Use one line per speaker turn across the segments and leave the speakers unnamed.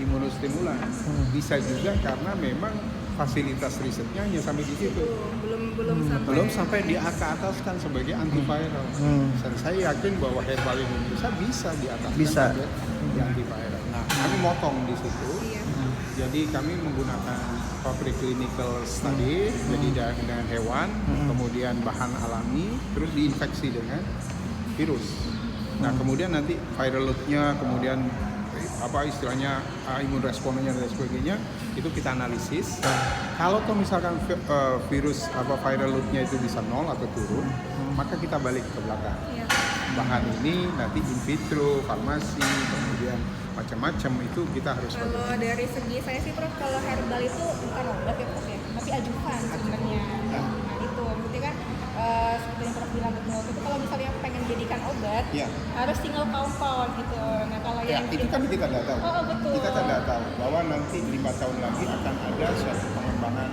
imunostimulan. Bisa juga karena memang fasilitas risetnya hanya sampai di situ. Belum sampai diataskan sebagai antiviral. Dan saya yakin bahwa herbal Indonesia bisa diataskan sebagai antiviral. Nah, kami motong di situ. Jadi kami menggunakan preclinical study, jadi dengan hewan, kemudian bahan alami, terus diinfeksi dengan virus. Nah, kemudian nanti viral load-nya, kemudian apa istilahnya imun responnya dan sebagainya itu kita analisis. Kalau misalkan virus viral load-nya itu bisa 0 atau turun, maka kita balik ke belakang. Bahan ini nanti in vitro, farmasi, kemudian macam-macam itu kita harus.
Kalau dari segi saya sih Prof, kalau herbal itu bukan obat ya Prof ya, tapi ajuvan sebenarnya. Nah itu berarti kan seperti yang Prof bilang betul, itu kalau misalnya pengen jadikan obat harus single compound gitu. Nah kalau yang
itu kan kita tidak tahu.
Betul.
Kita tidak tahu bahwa nanti 5 tahun lagi akan ada suatu pengembangan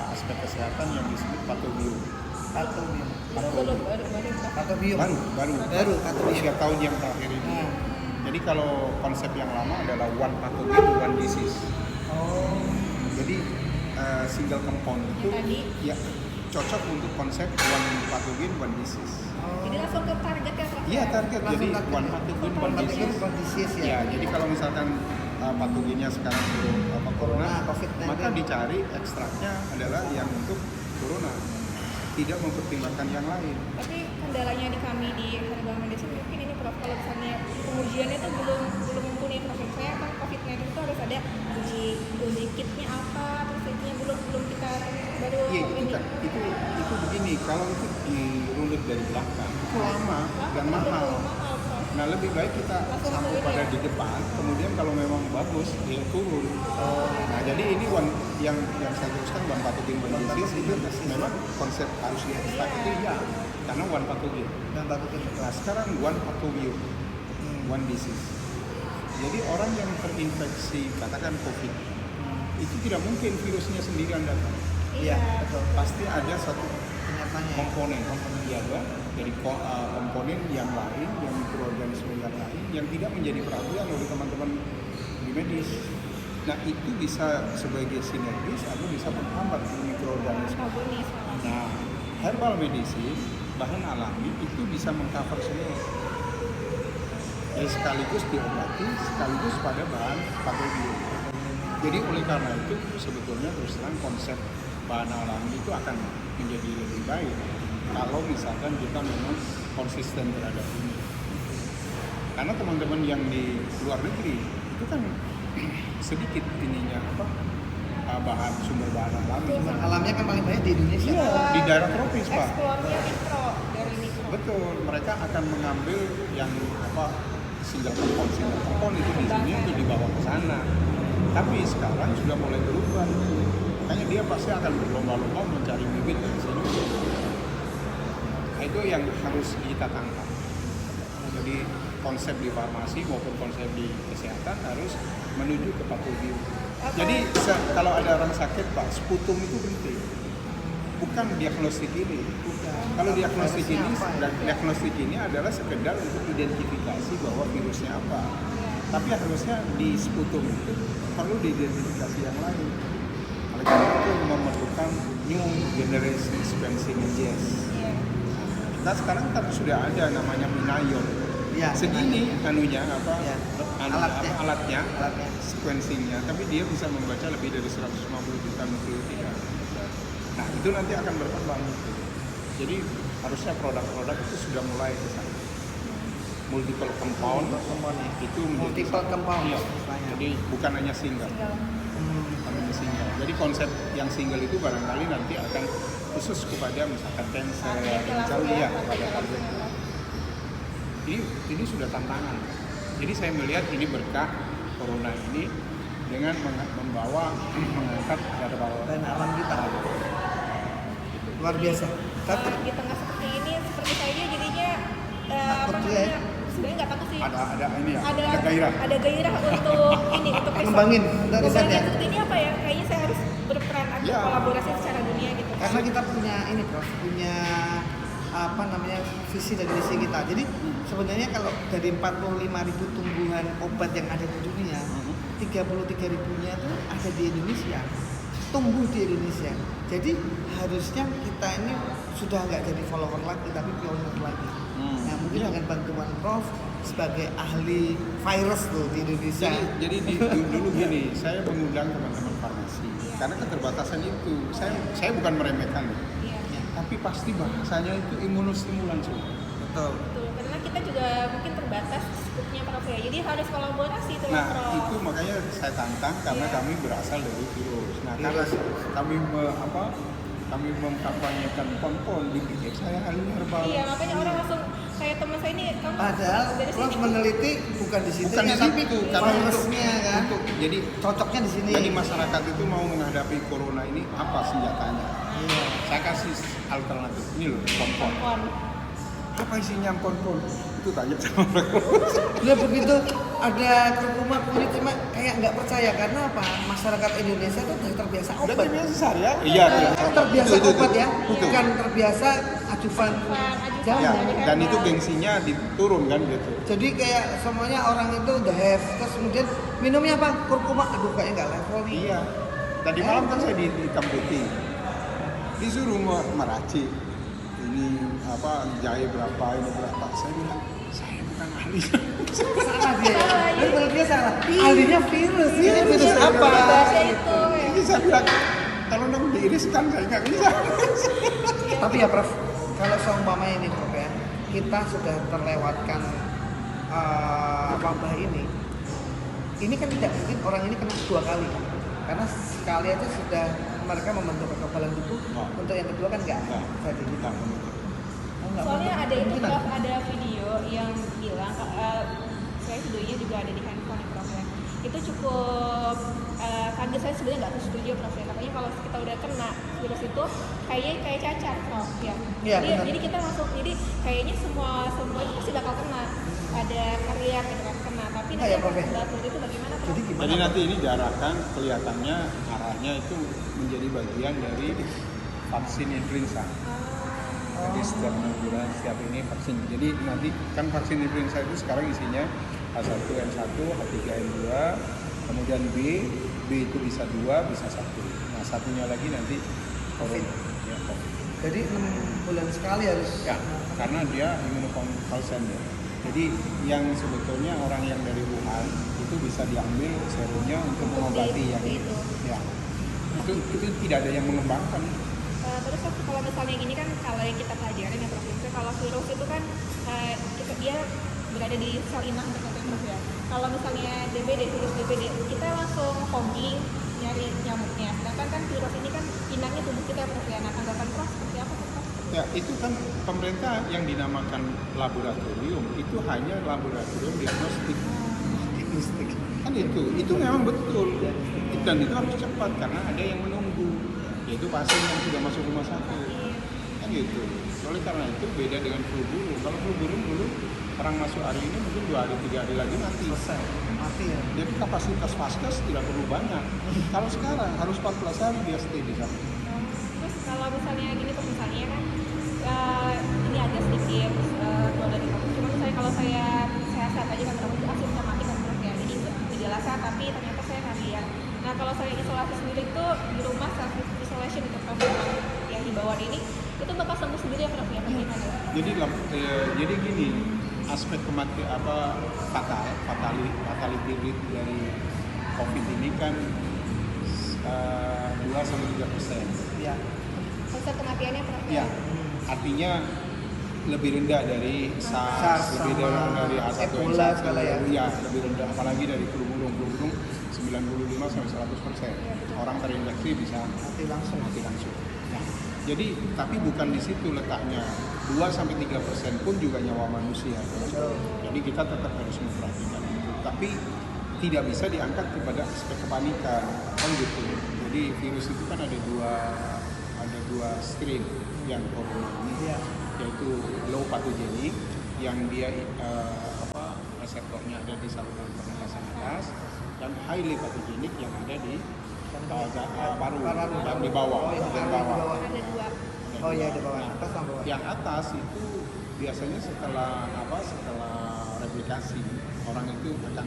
aspek kesehatan yang disebut patobio.
Baru
3 tahun yang terakhir ini. Jadi kalau konsep yang lama adalah one pathogen, one disease. Jadi single compound itu ya cocok untuk konsep one pathogen, one disease.
Jadi langsung ke target ya Prof?
Iya, target. Jadi one pathogen, one disease. Ya, jadi kalau misalkan patogennya sekarang corona, maka dicari ekstraknya adalah yang untuk corona. Tidak mempertimbangkan yang lain.
Tapi kendalanya di kami di herbal medicine mungkin ini Prof, kalau misalnya pengujiannya itu belum mumpuni Prof. Saya kan COVID-19 itu harus ada uji kitnya apa, terus itunya belum kita baru.
Iya, itu begini, kalau itu dirunut dari belakang itu lama dan mahal. Nah, lebih baik kita sambung pada di depan, kemudian kalau memang bagus dia turun. Nah, jadi ini yang saya teruskan one pathogen one disease itu memang konsep harus diekstrak itu karena one pathogen. Nah, sekarang one pathogen one disease. Jadi orang yang terinfeksi katakan COVID itu tidak mungkin virusnya sendirian datang.
Iya,
betul. Pasti ada satu komponen dari komponen yang lain, yang mikroorganisme yang lain yang tidak menjadi perhatian oleh teman-teman di medis. Nah, itu bisa sebagai sinergis atau bisa menghambat mikroorganisme. Nah, herbal medicine, bahan alami itu bisa mengcover semua. Jadi sekaligus diobati, sekaligus pada bahan patogen. Jadi oleh karena itu sebetulnya terus terang konsep bahan alami itu akan menjadi lebih baik kalau misalkan kita memang konsisten terhadap ini. Karena teman-teman yang di luar negeri itu kan sedikit sumber bahan alami.
Sumber alamnya kan paling banyak di Indonesia.
Di daerah tropis, Pak.
Eksplornya dari mikro.
Betul, mereka akan mengambil yang single compound itu di sini itu dibawa ke sana. Tapi sekarang sudah mulai berubah. Makanya dia pasti akan berlomba-lomba mencari bibit dari sini. Nah, itu yang harus kita tangkap. Jadi konsep di farmasi maupun konsep di kesehatan harus menuju ke patogen. Jadi kalau ada orang sakit Pak, sputum itu penting. Bukan diagnostik ini. Kalau diagnostik ini adalah sekedar untuk identifikasi bahwa virusnya apa. Tapi harusnya di sputum itu perlu diidentifikasi yang lain. Oleh karena itu memerlukan new generation sequencing yes. Kita sekarang kan sudah ada namanya Minayon. Segini alatnya, sequencingnya, tapi dia bisa membaca lebih dari 150 juta nukleotida. Nah, itu nanti akan berkembang. Jadi harusnya produk-produk itu sudah mulai ke sana. Multiple compound itu
multiple compound.
Iya. Jadi bukan hanya single. Jadi konsep yang single itu barangkali nanti akan khusus kepada misalkan cancer, misalnya kepada target. Ini sudah tantangan. Jadi saya melihat ini berkah corona ini dengan mengangkat herbal
dan alam kita. Luar biasa.
Tapi di tengah seperti ini, seperti saya jadinya sebenarnya nggak takut sih. Ada gairah untuk
ngembangin riset ya.
Ini apa ya? Kayaknya saya harus berperan atau kolaborasi secara dunia gitu.
Karena kita punya punya visi dan misi kita. Jadi sebenarnya kalau dari 45.000 tumbuhan obat yang ada di dunia, 33 ribunya itu ada di Indonesia, tumbuh di Indonesia. Jadi harusnya kita ini sudah nggak jadi follower lagi, tapi pionir lagi. Nah mungkin dengan bantuan Prof sebagai ahli virus tuh di Indonesia.
Jadi dulu gini, saya mengundang teman-teman farmasi karena keterbatasan itu. Saya bukan meremehkan, tapi pasti bahasanya itu imunostimulan semua.
Betul.
Karena kita juga mungkin terbatas skupnya Prof ya. Jadi harus kolaborasi itu
Nah,
Prof.
itu makanya saya tantang karena kami berasal dari virus. Nah, karena kami mengkampanyekan pon-pon, dipikir saya ahli herbal.
Iya, makanya orang langsung kayak teman saya ini, kamu
Padahal
dari
Prof
sini.
meneliti bukan di situ,
Bukan di
tapi
situ, karena
virusnya kan.
jadi
Cocoknya di sini.
Jadi masyarakat itu mau menghadapi corona ini apa senjatanya?
Iya.
Saya kasih alternatif. Ini loh, pon-pon.
Pon.
Apa isinya pon-pon? Itu tanya sama mereka.
Udah begitu ada rumah kulit cuma kayak nggak percaya karena apa? Masyarakat Indonesia tuh udah terbiasa
Udah
obat.
biasa saya. Iya.
Terbiasa
Itu.
obat ya,
Betul.
bukan terbiasa ajuvan.
Ajuvan.
Ya,
Jadi
dan
herbal.
itu gengsinya diturun kan gitu.
Jadi kayak semuanya orang itu udah have, terus kemudian minumnya apa? Kurkuma, aduh kayaknya nggak level nih.
Iya. Tadi malam kan saya di hitam putih. Disuruh meracik. Ini apa jahe berapa, ini berapa. Saya bilang, saya bukan ahli.
Salah dia ya.
Salah, iya.
Menurut dia salah. Ahlinya virus.
Iya,
Ini virus
iya.
apa?
Bahasa itu ya.
Ini saya bilang, kalau nang diiriskan saya nggak bisa.
Tapi ya Prof, kalau seumpamanya ini Prof ya, kita sudah terlewatkan wabah ini kan tidak mungkin orang ini kena 2 kali, karena sekali aja sudah mereka membentuk kekebalan tubuh. Untuk yang kedua kan nggak jadi.
Soalnya ada itu Prof, ada video yang bilang saya videonya juga ada di handphone Prof ya. Itu cukup kaget, saya sebenarnya nggak setuju Prof ya. Katanya kalau kita udah kena virus itu kayak cacar Prof ya.
Iya,
Jadi kita langsung, jadi kayaknya semua itu pasti bakal kena. Ada karya gitu kan kena, tapi nanti
Prof ya?
batuk itu bagaimana Prof?
Jadi gimana?
Jadi nanti ini diarahkan kelihatannya arahnya itu menjadi bagian dari vaksin influenza. Jadi setiap 6 bulan setiap ini vaksin. Jadi nanti kan vaksin influenza itu sekarang isinya H1N1, H3N2, kemudian B itu bisa 2, bisa 1. Nah satunya lagi nanti corona. Ya, COVID.
Jadi 6 bulan sekali harus.
Ya, karena dia immunoconvalescent ya. Jadi yang sebetulnya orang yang dari Wuhan itu bisa diambil serumnya untuk mengobati yang
itu.
ya. Itu tidak ada yang mengembangkan.
Terus kalau misalnya gini kan, kalau yang kita pelajarin ya Prof, kalau virus itu kan dia berada di sel inang tertentu Prof ya. Kalau misalnya virus DBD, kita langsung fogging nyari nyamuknya. Sedangkan kan virus ini kan inangnya tubuh kita Prof ya. Nah tanggapan Prof seperti apa Prof?
Ya, itu kan pemerintah yang dinamakan laboratorium itu hanya laboratorium diagnostik. Kan itu memang betul. Dan itu harus cepat karena ada yang menunggu, yaitu pasien yang sudah masuk rumah sakit. Kan gitu. Oleh karena itu beda dengan flu burung. Kalau flu burung dulu orang masuk hari ini mungkin 2 hari 3 hari lagi mati.
Selesai. Mati ya.
Jadi kapasitas vaskes tidak perlu banyak. Kalau sekarang harus 14 hari dia stay di sana.
Terus kalau misalnya gini Prof, misalnya kan ini agak sedikit keluar dari topik. Cuma misalnya kalau saya sehat aja kan Prof, itu asimptomatik kan Prof ya. Jadi gejala sehat tapi ternyata saya nggak lihat. Nah kalau saya isolasi sendiri itu di rumah self isolation itu Prof yang himbauan ini itu bakal sembuh sendiri ya Prof ya, bagaimana?
Jadi gini, aspek kematian fatality rate dari COVID ini kan 2-3%.
Ya.
Konsep kematiannya Prof
Ya, artinya lebih rendah dari SARS, lebih rendah dari
Ebola
H1N1,
segala ya.
ya lebih rendah, apalagi dari flu burung 95-100%. Orang terinfeksi bisa
Mati langsung.
Nah, jadi tapi bukan di situ letaknya. 2-3% pun juga nyawa manusia. Jadi kita tetap harus memperhatikan itu. Tapi tidak bisa diangkat kepada aspek kepanikan, kan gitu. Jadi virus itu kan ada dua strain yang corona ini, yaitu low pathogenic yang dia reseptornya ada di saluran pernapasan atas, dan highly pathogenic yang ada di paru dan di bawah.
ada dua.
Oh iya di bawah, atas sama bawah.
Yang atas itu biasanya setelah replikasi orang itu akan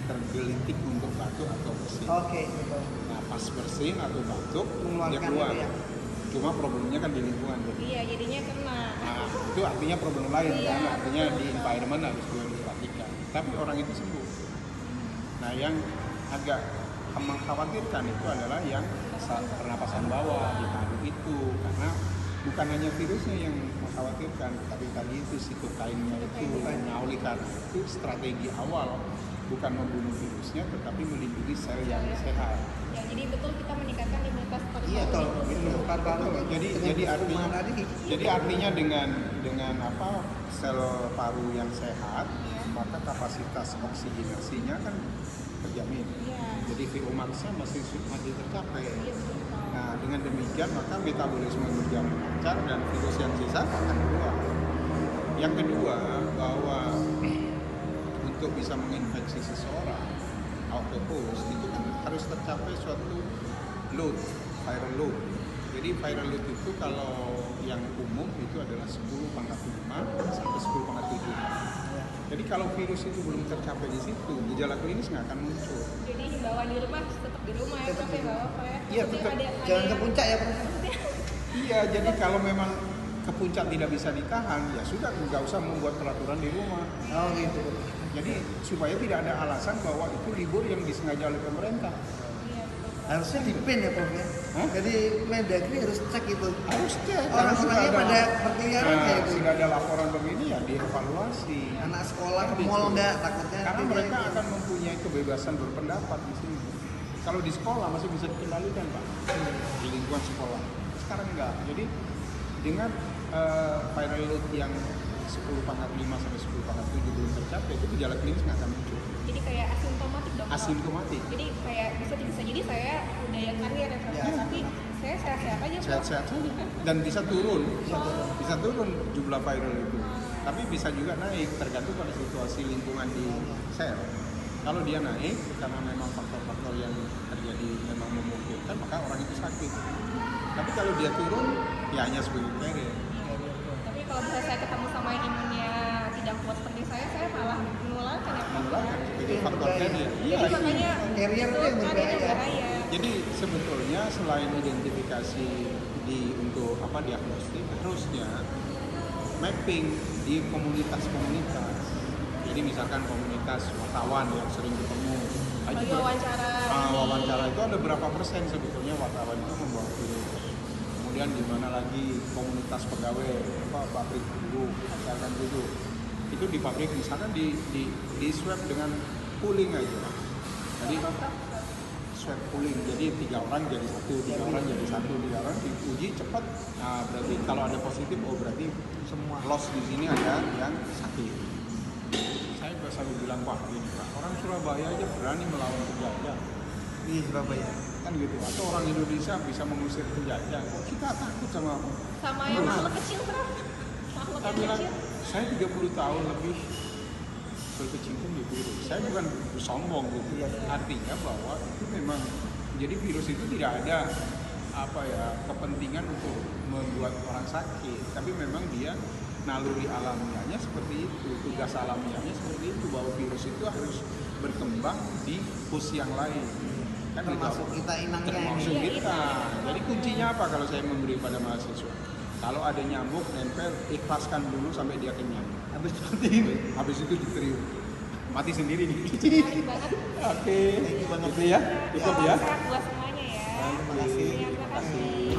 tergelitik untuk batuk atau bersin.
Oke, betul.
Nah pas bersin atau batuk dia
Mengeluarkan
keluar.
itu ya.
Cuma problemnya kan di lingkungan.
Iya, jadinya kena.
Nah itu artinya problem lain
Iya,
kan, artinya
betul.
di environment harus diperhatikan. Tapi orang itu sembuh. Nah yang agak mengkhawatirkan itu adalah yang pernapasan bawah di paru itu, karena bukan hanya virusnya yang mengkhawatirkan, tapi tadi itu sitokainnya itu. Nah oleh karena itu strategi awal bukan membunuh virusnya, tetapi melindungi sel yang sehat.
Ya, jadi betul kita meningkatkan imunitas paru-paru.
Iya toh,
itu.
itu paru-paru.
Jadi artinya dengan apa sel paru yang sehat, maka kapasitas oksigenasinya kan terjamin.
Iya.
Jadi VO max-nya masih tercapai.
Iya, betul.
Nah, dengan demikian maka metabolisme berjalan lancar dan virus yang sisa akan keluar. Yang kedua, bahwa untuk bisa menginfeksi seseorang out of host itu kan harus tercapai suatu load, viral load. Jadi viral load itu kalau yang umum itu adalah 10 pangkat 5 sampai 10 pangkat 7. Jadi kalau virus itu belum tercapai di situ, gejala klinis nggak akan muncul.
Jadi himbauan di rumah tetap di rumah ya, Prof, ya, Bapak ya.
Iya,
Maksudnya
tetap.
Jangan ke puncak ya, Prof.
Iya, jadi kalau memang ke puncak tidak bisa ditahan, ya sudah nggak usah membuat peraturan di rumah.
Oh gitu.
Jadi supaya tidak ada alasan bahwa itu libur yang disengaja oleh pemerintah.
Iya, betul.
Harusnya di pin ya, Prof ya.
Hah?
Jadi Mendagri harus cek itu.
Harus cek.
Orang-orangnya pada berkeliaran kayak gitu.
Sudah ada laporan begini ya dievaluasi.
Anak sekolah ke
Kan
mall
gitu.
enggak takutnya.
Karena
dia-
mereka akan mempunyai kebebasan berpendapat di sini. Kalau di sekolah masih bisa dikendalikan, Pak. Di lingkungan sekolah. Sekarang enggak. Jadi dengan viral load yang 10 pangkat 5 sampai 10 pangkat 7 belum tercapai, itu gejala klinis nggak akan muncul.
Jadi kayak asimptomatik dong. Prof.
Asimptomatik.
Jadi kayak bisa jadi saya udah yang karier ya, Prof.
Ya.
Tapi saya sehat-sehat aja, Prof.
Sehat-sehat saja. Dan bisa turun. Bisa turun jumlah viral itu. Tapi bisa juga naik tergantung pada situasi lingkungan di sel. Kalau dia naik karena memang faktor-faktor yang terjadi memang memungkinkan, maka orang itu sakit. Tapi kalau dia turun, ya hanya sebagai carrier.
Tapi kalau misalnya saya ketemu sama yang imunnya tidak kuat seperti saya malah menularkan ya, Prof.
Menularkan sebagai
Iya,
faktor
berbahaya.
carrier.
Jadi
Iya.
makanya
Carrier itu yang
carrier
berbahaya.
Jadi sebetulnya selain identifikasi untuk diagnostik, harusnya mapping di komunitas-komunitas. Jadi misalkan komunitas wartawan yang sering ketemu,
Lagi wawancara
itu ada berapa persen sebetulnya wartawan itu membawa virus. Kemudian di mana lagi komunitas pegawai pabrik buruh misalkan gitu. Itu di pabrik misalkan di swab dengan pooling aja. Jadi swab pooling, jadi 3 orang jadi 1, 3 orang jadi 1, 3 orang diuji cepat. Nah berarti kalau ada positif, berarti semua loss di sini ada yang sakit. Saya selalu bilang, wah gini Pak, orang Surabaya aja berani melawan penjajah.
Di Surabaya.
Kan gitu, atau orang Indonesia bisa mengusir penjajah. Kok kita takut sama apa?
sama yang makhluk kecil, Prof. Makhluk
Saya
yang
bilang,
kecil.
saya 30 tahun lebih berkecimpung di virus. Saya bukan sombong gitu.
Iya.
Artinya bahwa itu memang, jadi virus itu tidak ada kepentingan untuk membuat orang sakit, tapi memang dia naluri alamiahnya seperti itu, tugas alamiahnya seperti itu, bahwa virus itu harus berkembang di host yang lain. Kan
Termasuk
gitu.
kita inangnya
Termasuk
ini.
kita. Jadi kuncinya apa kalau saya memberi pada mahasiswa? Kalau ada nyamuk nempel, ikhlaskan dulu sampai dia kenyang.
Habis seperti ini.
Habis itu diteriuk. Mati sendiri nih.
Menarik banget.
Oke.
Thank you banget.
Gitu ya. Cukup ya.
Salam sehat buat semuanya ya.
Terima kasih.
Ya, terima kasih.